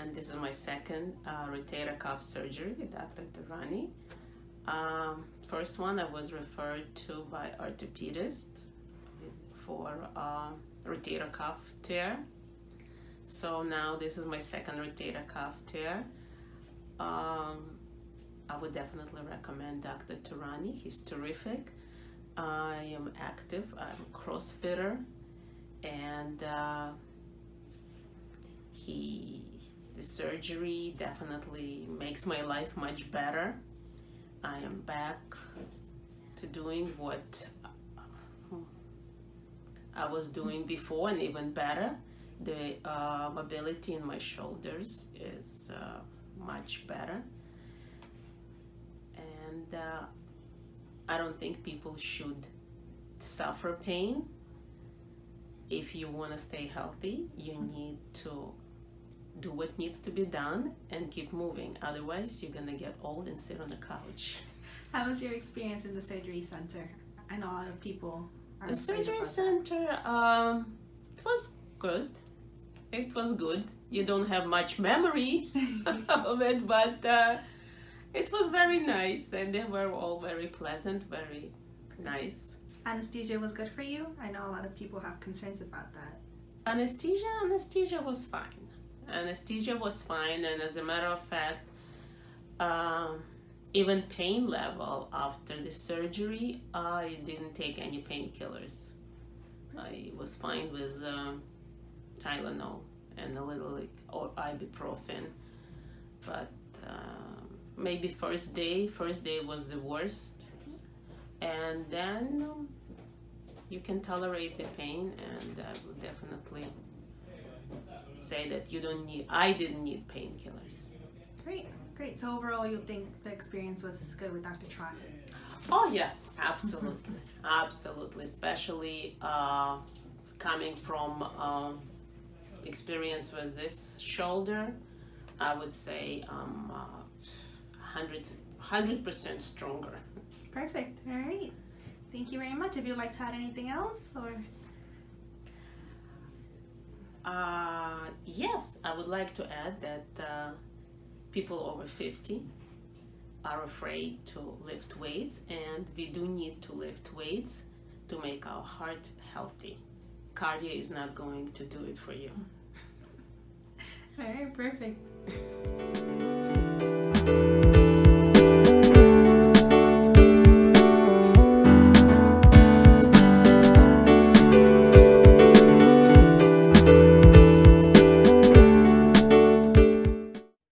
and this is my second rotator cuff surgery with Dr. Tehrany. First one I was referred to by orthopedist for rotator cuff tear. So now this is my second rotator cuff tear. I would definitely recommend Dr. Tehrany. He's terrific. I am active. I'm a CrossFitter, and the surgery definitely makes my life much better. I am back to doing what I was doing before, and even better. The mobility in my shoulders is much better, and I don't think people should suffer pain. If you want to stay healthy, you need to do what needs to be done and keep moving. Otherwise, you're gonna get old and sit on the couch. How was your experience in the surgery center? I know a lot of people are The afraid surgery about center, it was good. It was good. You don't have much memory of it, but it was very nice, and they were all very pleasant, very nice. that. Anesthesia was good for you? I know a lot of people have concerns about that. Anesthesia was fine. Anesthesia was fine, and as a matter of fact, even pain level after the surgery, I didn't take any painkillers. I was fine with Tylenol and a little or ibuprofen, but maybe first day was the worst, and then you can tolerate the pain, and I would definitely say that I didn't need painkillers. Great. So overall, you think the experience was good with Dr. Tehrany? Oh yes, absolutely, absolutely. Especially coming from experience with this shoulder, I would say 100% stronger. Perfect. All right. Thank you very much. If you'd like to add anything else, or yes, I would like to add that people over 50 are afraid to lift weights, and we do need to lift weights to make our heart healthy. Cardio is not going to do it for you. all right, perfect.